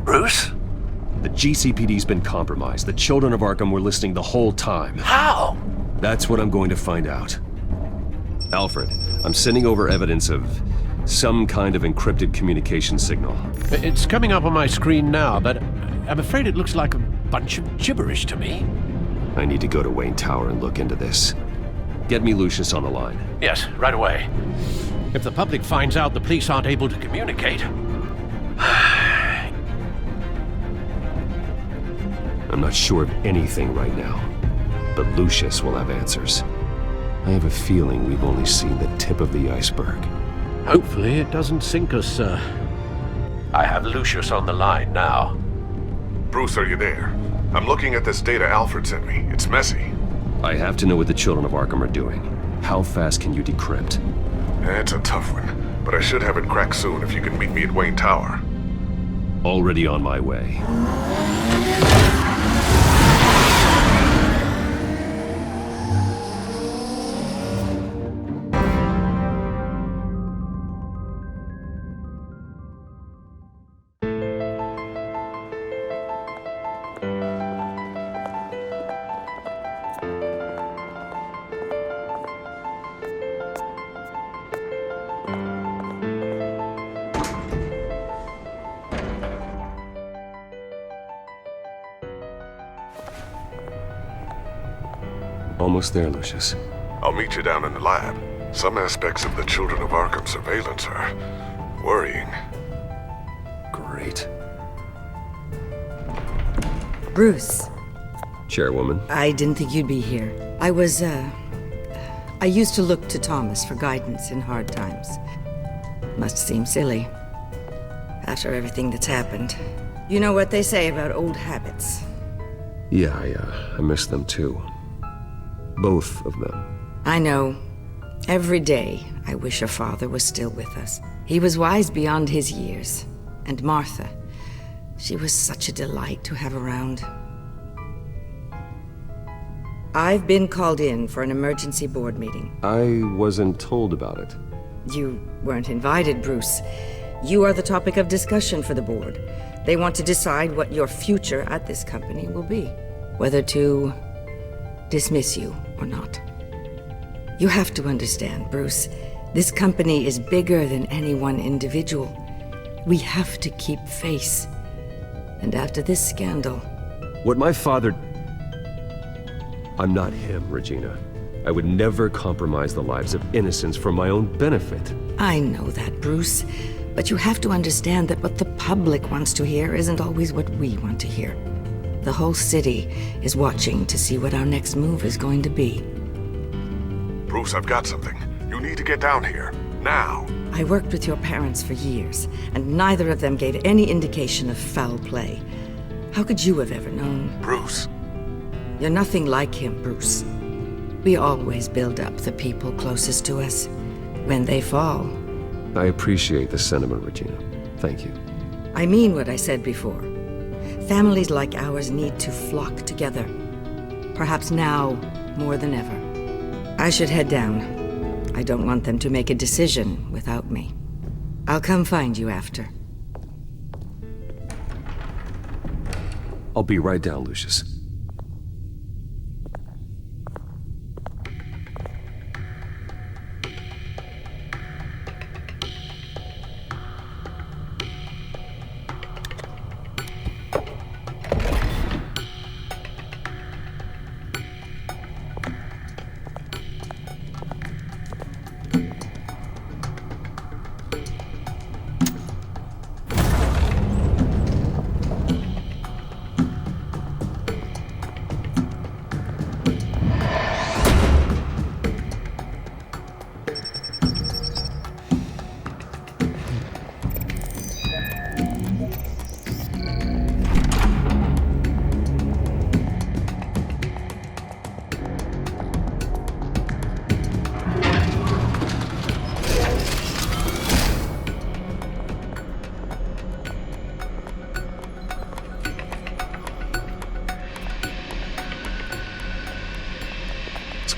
Bruce? The GCPD's been compromised. The Children of Arkham were listening the whole time. How? That's what I'm going to find out. Alfred, I'm sending over evidence of some kind of encrypted communication signal. It's coming up on my screen now, but I'm afraid it looks like a bunch of gibberish to me. I need to go to Wayne Tower and look into this. Get me Lucius on the line. Yes, right away. If the public finds out the police aren't able to communicate... I'm not sure of anything right now, but Lucius will have answers. I have a feeling we've only seen the tip of the iceberg. Hopefully it doesn't sink us, sir. I have Lucius on the line now. Bruce, are you there? I'm looking at this data Alfred sent me. It's messy. I have to know what the Children of Arkham are doing. How fast can you decrypt? It's a tough one, but I should have it cracked soon if you can meet me at Wayne Tower. Already on my way. Almost there, Lucius. I'll meet you down in the lab. Some aspects of the Children of Arkham surveillance are worrying. Great. Bruce, Chairwoman. I didn't think you'd be here. I used to look to Thomas for guidance in hard times. Must seem silly. After everything that's happened. You know what they say about old habits. Yeah, I miss them too. Both of them. I know. Every day, I wish your father was still with us. He was wise beyond his years. And Martha, she was such a delight to have around. I've been called in for an emergency board meeting. I wasn't told about it. You weren't invited, Bruce. You are the topic of discussion for the board. They want to decide what your future at this company will be. Whether to dismiss you or not. You have to understand, Bruce. This company is bigger than any one individual. We have to keep face. And after this scandal... What my father... I'm not him, Regina. I would never compromise the lives of innocents for my own benefit. I know that, Bruce. But you have to understand that what the public wants to hear isn't always what we want to hear. The whole city is watching to see what our next move is going to be. Bruce, I've got something. You need to get down here. Now. I worked with your parents for years, and neither of them gave any indication of foul play. How could you have ever known? Bruce. You're nothing like him, Bruce. We always build up the people closest to us. When they fall... I appreciate the sentiment, Regina. Thank you. I mean what I said before. Families like ours need to flock together. Perhaps now, more than ever. I should head down. I don't want them to make a decision without me. I'll come find you after. I'll be right down, Lucius.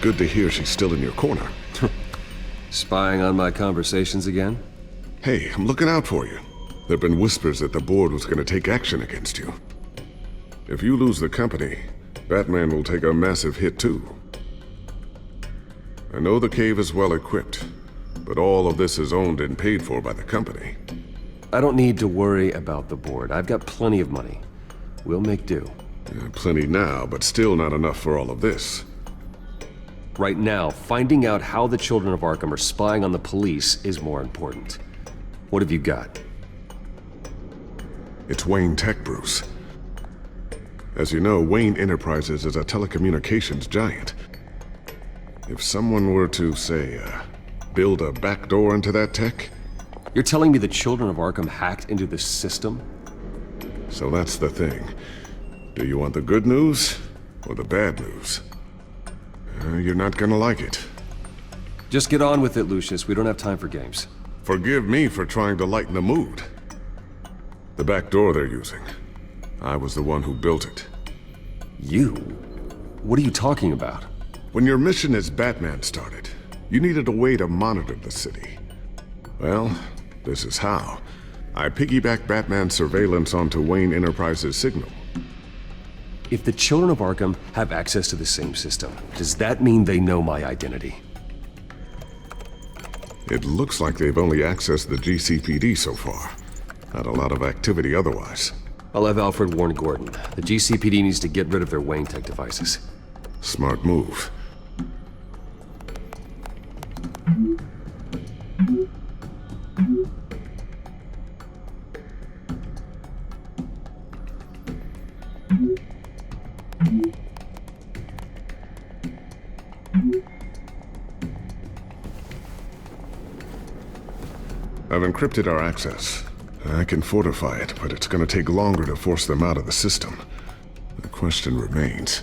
Good to hear she's still in your corner. Spying on my conversations again? Hey, I'm looking out for you. There have been whispers that the board was going to take action against you. If you lose the company, Batman will take a massive hit too. I know the cave is well equipped, but all of this is owned and paid for by the company. I don't need to worry about the board. I've got plenty of money. We'll make do. Plenty now, but still not enough for all of this. Right now, finding out how the Children of Arkham are spying on the police is more important. What have you got? It's Wayne Tech, Bruce. As you know, Wayne Enterprises is a telecommunications giant. If someone were to, say, build a backdoor into that tech... You're telling me the Children of Arkham hacked into the system? So that's the thing. Do you want the good news or the bad news? You're not gonna like it. Just get on with it, Lucius. We don't have time for games. Forgive me for trying to lighten the mood. The back door they're using. I was the one who built it. You? What are you talking about? When your mission as Batman started, you needed a way to monitor the city. Well, this is how. I piggybacked Batman's surveillance onto Wayne Enterprises' signal. If the Children of Arkham have access to the same system, does that mean they know my identity? It looks like they've only accessed the GCPD so far. Not a lot of activity otherwise. I'll have Alfred warn Gordon. The GCPD needs to get rid of their Wayne Tech devices. Smart move. I've encrypted our access. I can fortify it, but it's gonna take longer to force them out of the system. The question remains,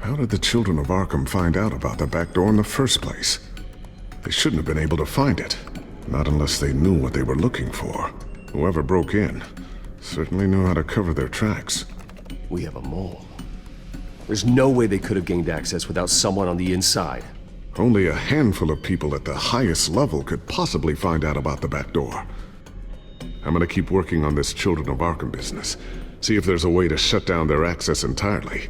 how did the Children of Arkham find out about the back door in the first place? They shouldn't have been able to find it. Not unless they knew what they were looking for. Whoever broke in certainly knew how to cover their tracks. We have a mole. There's no way they could have gained access without someone on the inside. Only a handful of people at the highest level could possibly find out about the back door. I'm gonna keep working on this Children of Arkham business. See if there's a way to shut down their access entirely.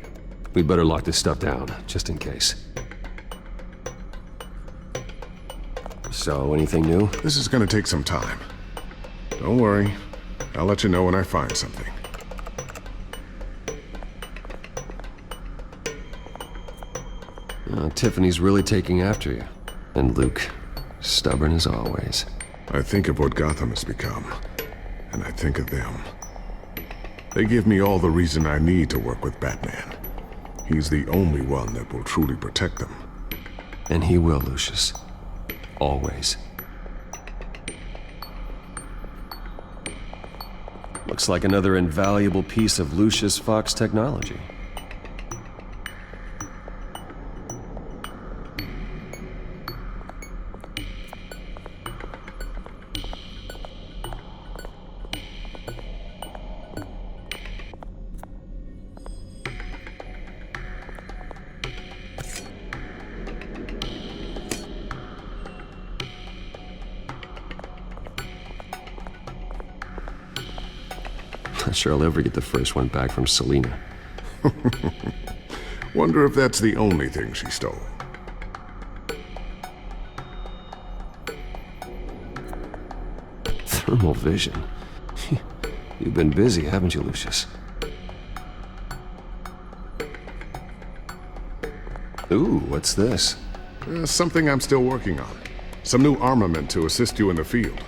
We'd better lock this stuff down, just in case. So, anything new? This is gonna take some time. Don't worry. I'll let you know when I find something. Tiffany's really taking after you. And Luke, stubborn as always. I think of what Gotham has become, and I think of them. They give me all the reason I need to work with Batman. He's the only one that will truly protect them. And he will, Lucius. Always. Looks like another invaluable piece of Lucius Fox technology. Not sure I'll ever get the first one back from Selina. Wonder if that's the only thing she stole. Thermal vision. You've been busy, haven't you, Lucius? Ooh, what's this? Something I'm still working on. Some new armament to assist you in the field.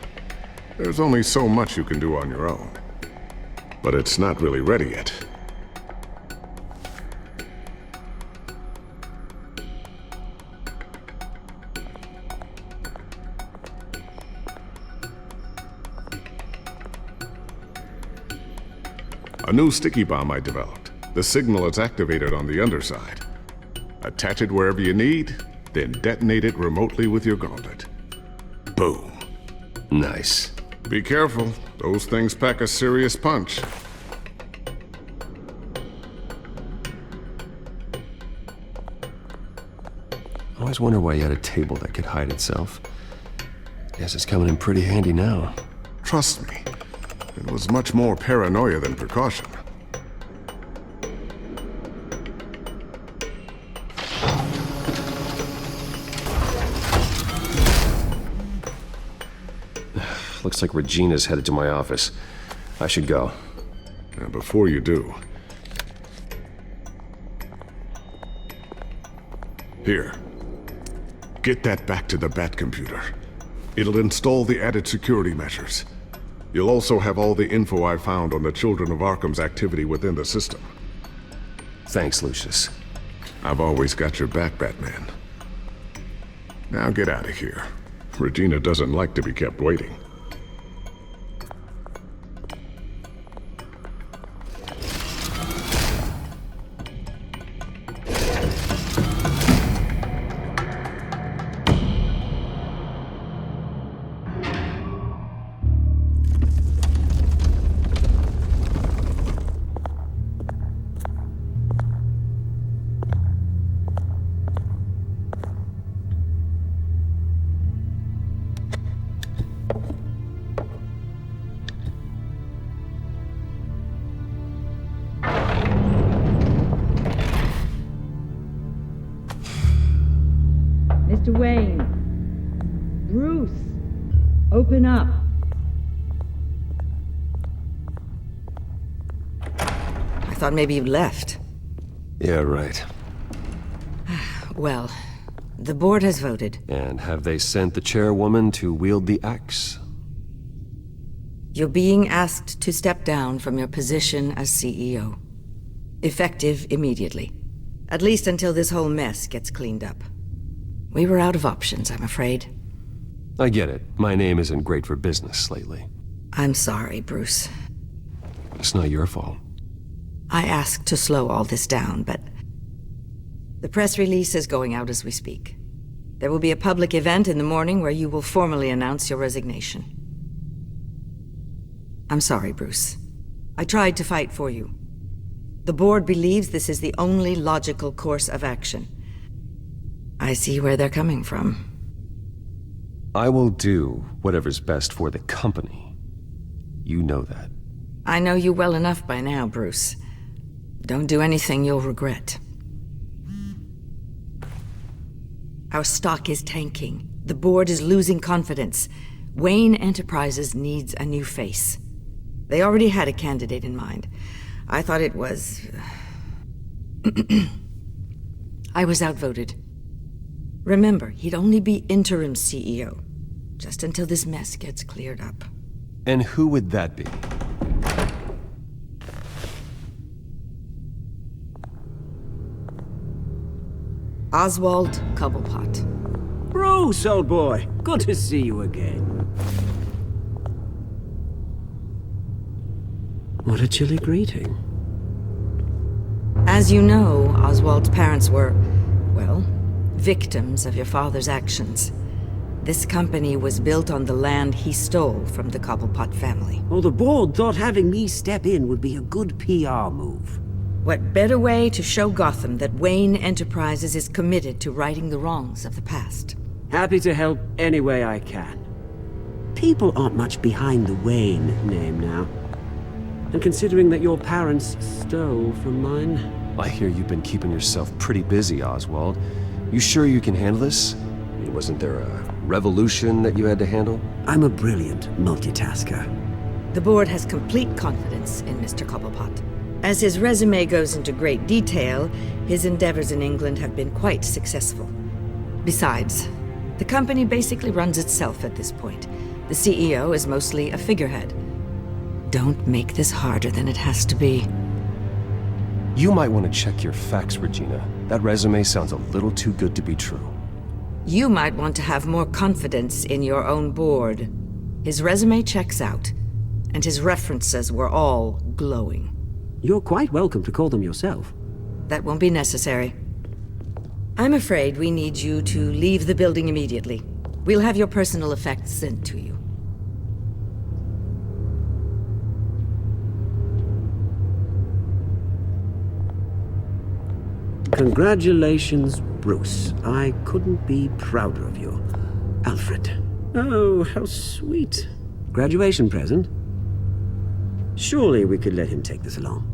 There's only so much you can do on your own. But it's not really ready yet. A new sticky bomb I developed. The signal is activated on the underside. Attach it wherever you need, then detonate it remotely with your gauntlet. Boom. Nice. Be careful. Those things pack a serious punch. I always wonder why you had a table that could hide itself. Guess it's coming in pretty handy now. Trust me. It was much more paranoia than precaution. Looks like Regina's headed to my office. I should go. Now, before you do... Here. Get that back to the Bat computer. It'll install the added security measures. You'll also have all the info I found on the Children of Arkham's activity within the system. Thanks, Lucius. I've always got your back, Batman. Now get out of here. Regina doesn't like to be kept waiting. Mr. Wayne. Bruce. Open up. I thought maybe you left. Yeah, right. Well, the board has voted. And have they sent the chairwoman to wield the axe? You're being asked to step down from your position as CEO. Effective immediately. At least until this whole mess gets cleaned up. We were out of options, I'm afraid. I get it. My name isn't great for business lately. I'm sorry, Bruce. It's not your fault. I asked to slow all this down, but... The press release is going out as we speak. There will be a public event in the morning where you will formally announce your resignation. I'm sorry, Bruce. I tried to fight for you. The board believes this is the only logical course of action. I see where they're coming from. I will do whatever's best for the company. You know that. I know you well enough by now, Bruce. Don't do anything you'll regret. Our stock is tanking. The board is losing confidence. Wayne Enterprises needs a new face. They already had a candidate in mind. I thought it was... I was outvoted. Remember, he'd only be interim CEO, just until this mess gets cleared up. And who would that be? Oswald Cobblepot. Bruce, old boy. Good to see you again. What a chilly greeting. As you know, Oswald's parents were, well, victims of your father's actions. This company was built on the land he stole from the Cobblepot family. Well, the board thought having me step in would be a good PR move. What better way to show Gotham that Wayne Enterprises is committed to righting the wrongs of the past? Happy to help any way I can. People aren't much behind the Wayne name now. And considering that your parents stole from mine... I hear you've been keeping yourself pretty busy, Oswald. You sure you can handle this? I mean, wasn't there a revolution that you had to handle? I'm a brilliant multitasker. The board has complete confidence in Mr. Cobblepot. As his resume goes into great detail, his endeavors in England have been quite successful. Besides, the company basically runs itself at this point. The CEO is mostly a figurehead. Don't make this harder than it has to be. You might want to check your facts, Regina. That resume sounds a little too good to be true. You might want to have more confidence in your own board. His resume checks out, and his references were all glowing. You're quite welcome to call them yourself. That won't be necessary. I'm afraid we need you to leave the building immediately. We'll have your personal effects sent to you. Congratulations, Bruce. I couldn't be prouder of you. Alfred. Oh, how sweet. Graduation present? Surely we could let him take this along.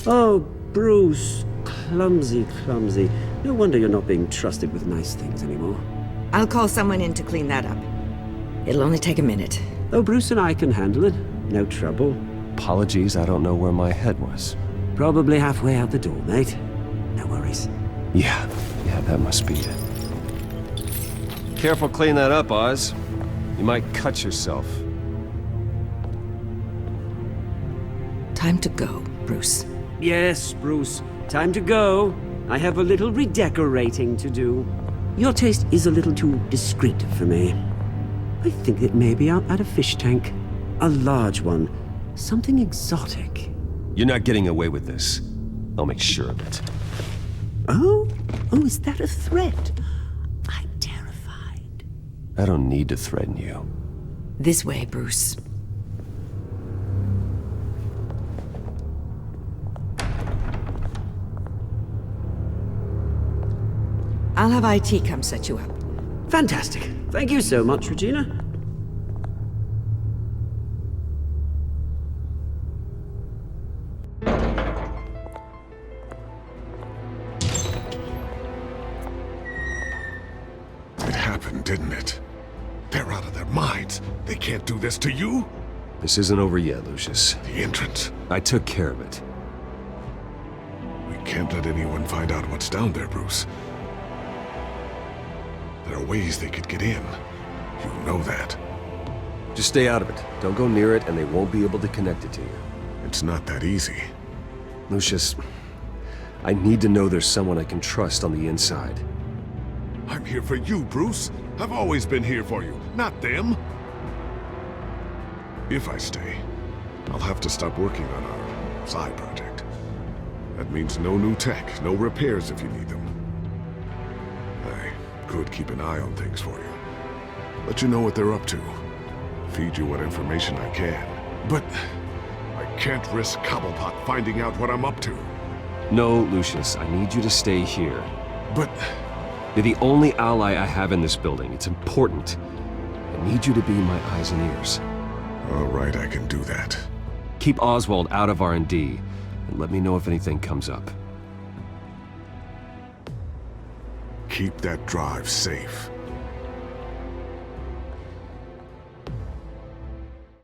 Oh, Bruce. Clumsy, clumsy. No wonder you're not being trusted with nice things anymore. I'll call someone in to clean that up. It'll only take a minute. Oh, Bruce and I can handle it. No trouble. Apologies, I don't know where my head was. Probably halfway out the door, mate. No worries. Yeah, that must be it. Careful clean that up, Oz. You might cut yourself. Time to go, Bruce. Yes, Bruce. Time to go. I have a little redecorating to do. Your taste is a little too discreet for me. I think it may be out at a fish tank. A large one. Something exotic. You're not getting away with this. I'll make sure of it. Oh? Oh, is that a threat? I'm terrified. I don't need to threaten you. This way, Bruce. I'll have IT come set you up. Fantastic. Thank you so much, Regina. It happened, didn't it? They're out of their minds. They can't do this to you. This isn't over yet, Lucius. The entrance. I took care of it. We can't let anyone find out what's down there, Bruce. There are ways they could get in. You know that. Just stay out of it. Don't go near it, and they won't be able to connect it to you. It's not that easy. Lucius, I need to know there's someone I can trust on the inside. I'm here for you, Bruce. I've always been here for you, not them. If I stay, I'll have to stop working on our side project. That means no new tech, no repairs if you need them. I could keep an eye on things for you. Let you know what they're up to. Feed you what information I can. But I can't risk Cobblepot finding out what I'm up to. No, Lucius, I need you to stay here. But You're the only ally I have in this building. It's important. I need you to be my eyes and ears. all right, I can do that. Keep Oswald out of R&D, and let me know if anything comes up. Keep that drive safe.